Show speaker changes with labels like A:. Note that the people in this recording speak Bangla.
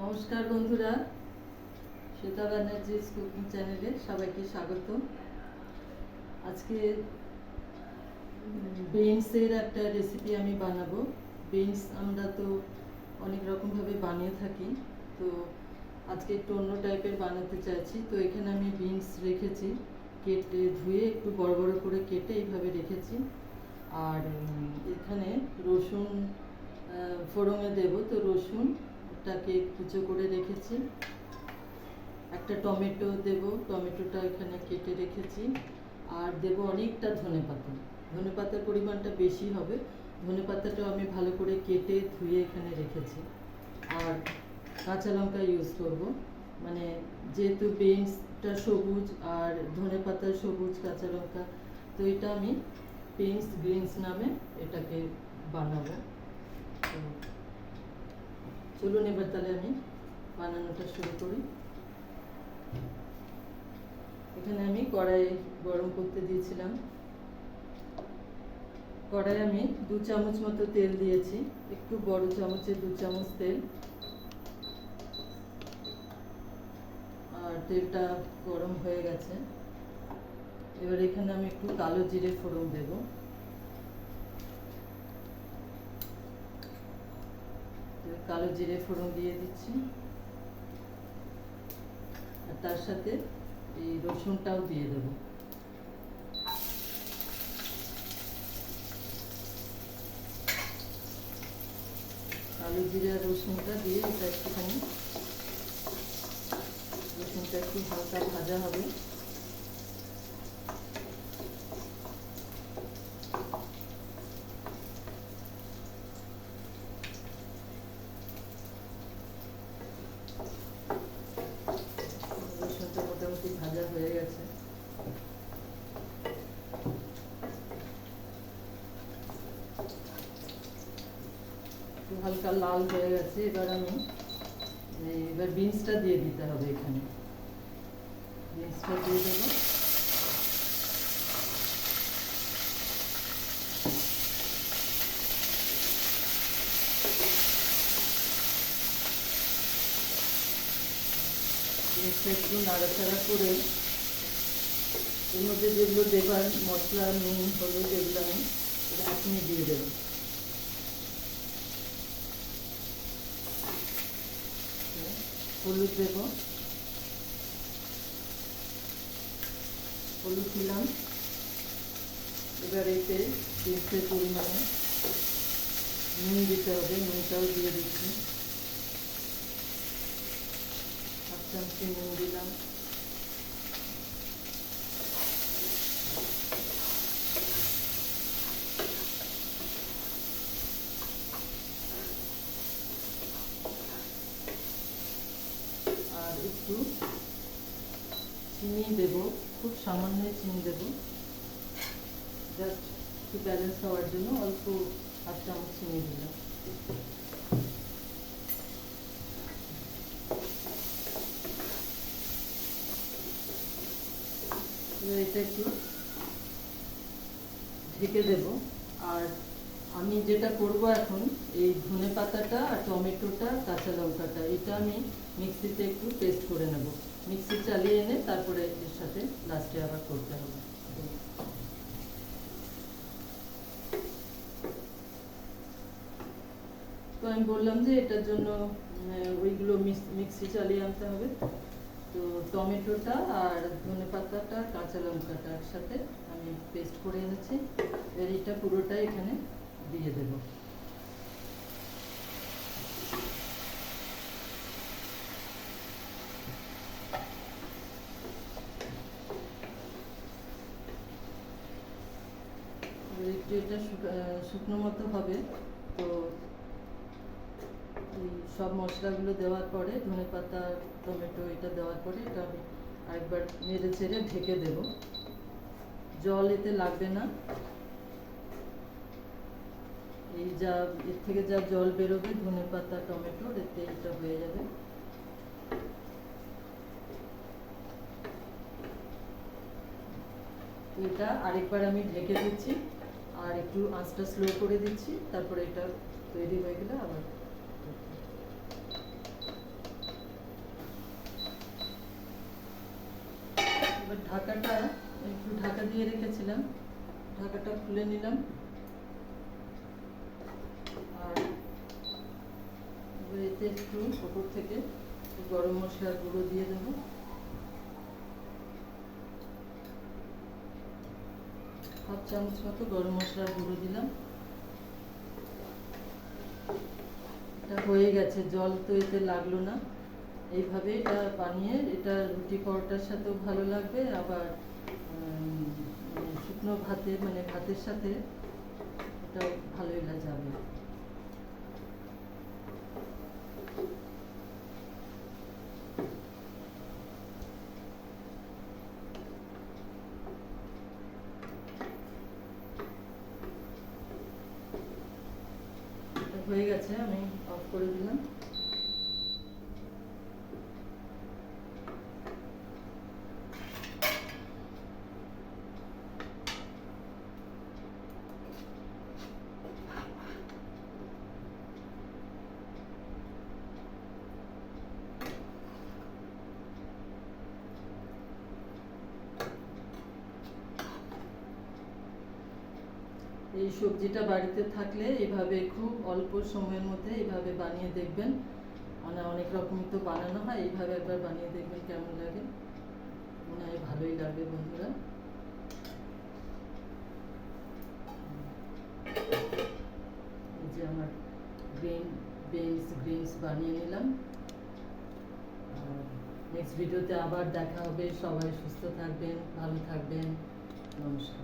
A: নমস্কার বন্ধুরা, শ্বেতা ব্যানার্জিস কুকিং চ্যানেলে সবাইকে স্বাগত। আজকে বিনসের একটা রেসিপি আমি বানাবো। বিনস আমরা তো অনেক রকমভাবে বানিয়ে থাকি, তো আজকে একটু অন্য টাইপের বানাতে চাইছি। তো এখানে আমি বিনস রেখেছি, কেটে ধুয়ে একটু বড় বড় করে কেটে এইভাবে রেখেছি। আর এখানে রসুন ফোড়নে দেবো, তো রসুনটাকে কুচো করে রেখেছি। একটা টমেটো দেব, টমেটোটা এখানে কেটে রেখেছি। আর দেব অনেকটা ধনেপাতা, ধনেপাতার পরিমাণটা বেশি হবে। ধনেপাতাটাও আমি ভালো করে কেটে ধুয়ে এখানে রেখেছি। আর কাঁচা লঙ্কা ইউজ করব, মানে যেহেতু বিনসটা সবুজ আর ধনেপাতা সবুজ, কাঁচা লঙ্কা, তো এটা আমি বিনস গ্রিনস নামে এটাকে বানাবো। তো চলুন এবার তাহলে আমি বানানোটা শুরু করি। এখানে আমি কড়াই গরম করতে দিয়েছিলাম। কড়াই আমি 2 চামচ মতো তেল দিয়েছি, একটু বড় চামচে 2 চামচ তেল। আর তেলটা গরম হয়ে গেছে। এবার এখানে আমি একটু কালো জিরে ফোড়ন দেব। কালো জিরে ফোড়ন দিয়ে দিচ্ছি, আর তার সাথে এই রসুনটাও দিয়ে দেবো। কালো জিরে আর রসুনটা দিয়ে এটা একটুখানি, রসুনটা একটু হালকা ভাজা হবে। রসুনটা মোটামুটি ভাজা হয়ে গেছে। একটু হালকা লাল হয়ে গেছে। এবার বিনসটা দিয়ে দিতে হবে। এখানে বিনসটা দিয়ে দেবো। বিনসটা একটু নাড়াচাড়া করে এর মধ্যে যেগুলো দেবার মশলা, নুন, হলুদ, এগুলো আমি এখনই দিয়ে দেবো। হলুদ দেব, হলুদ দিলাম। এবার এতে বিনসের পরিমাণে নুন দিতে হবে, নুনটাও দিয়ে দিচ্ছি। 1 চামচ নুন দিলাম। আর একটু চিনি দেব, খুব সামান্য চিনি দেব, জাস্ট একটু ব্যালেন্স হওয়ার জন্য অল্প 1/2 চামচ চিনি দিলাম। এবার এটা একটু ঢেকে দেব। আর আমি যেটা করব এখন, এই ধনে পাতাটা আর টমেটোটা, কাঁচা লঙ্কাটা, এটা আমি মিক্সিতে একটু পেস্ট করে নেব। মিক্সি চালিয়ে এনে তারপরে এর সাথে লাস্টে আবার করতে হবে। তো আমি বললাম যে এটার জন্য ওইগুলো মিক্সি চালিয়ে আনতে হবে। তো টমেটোটা আর ধনে পাতাটা, কাঁচা লঙ্কাটা একসাথে আমি পেস্ট করে এনেছি। এবার এটা পুরোটাই এখানে দিয়ে দেব। একটু এটা শুকনো মতো হবে। তো এই সব মশলাগুলো দেওয়ার পরে, ধনে পাতা, টমেটো এটা দেওয়ার পরে এটা আমি আরেকবার নেড়ে চেড়ে ঢেকে দেব। জল এতে লাগবে না। এই এর থেকে যা জল বেরোবে ধনে পাতা, টমেটোর, এতে এটা হয়ে যাবে। এটা আরেকবার আমি ঢেকে দিচ্ছি, আর একটু আঁচটা স্লো করে দিচ্ছি। তারপরে এটা তৈরি হয়ে গেলে আবার এবার ঢাকাটা একটু ঢাকা দিয়ে রেখেছিলাম, ঢাকাটা খুলে নিলাম। আর এবার এতে একটু ওপর থেকে গরম মশলার গুঁড়ো দিয়ে দেবো। হাফ চামচ মতো গরম মশলার গুঁড়ো দিলাম। এটা হয়ে গেছে, জল তো এতে লাগলো না। এইভাবে এটা বানিয়ে এটা রুটি পরোটার সাথেও ভালো লাগবে, আবার শুকনো ভাতে মানে ভাতের সাথে এটা ভালোই যাবে। এটা হয়ে গেছে, আমি অফ করে দিলাম। এই সবজিটা বাড়িতে থাকলে এভাবে খুব অল্প সময়ের মধ্যে এইভাবে বানিয়ে দেখবেন। মানে অনেক রকমই তো বানানো হয়, এইভাবে একবার বানিয়ে দেখবেন কেমন লাগে। মনে হয় ভালোই লাগবে বন্ধুরা। এই যে আমার গ্রিনস বানিয়ে নিলাম। নেক্সট ভিডিওতে আবার দেখা হবে। সবাই সুস্থ থাকবেন, ভালো থাকবেন। নমস্কার।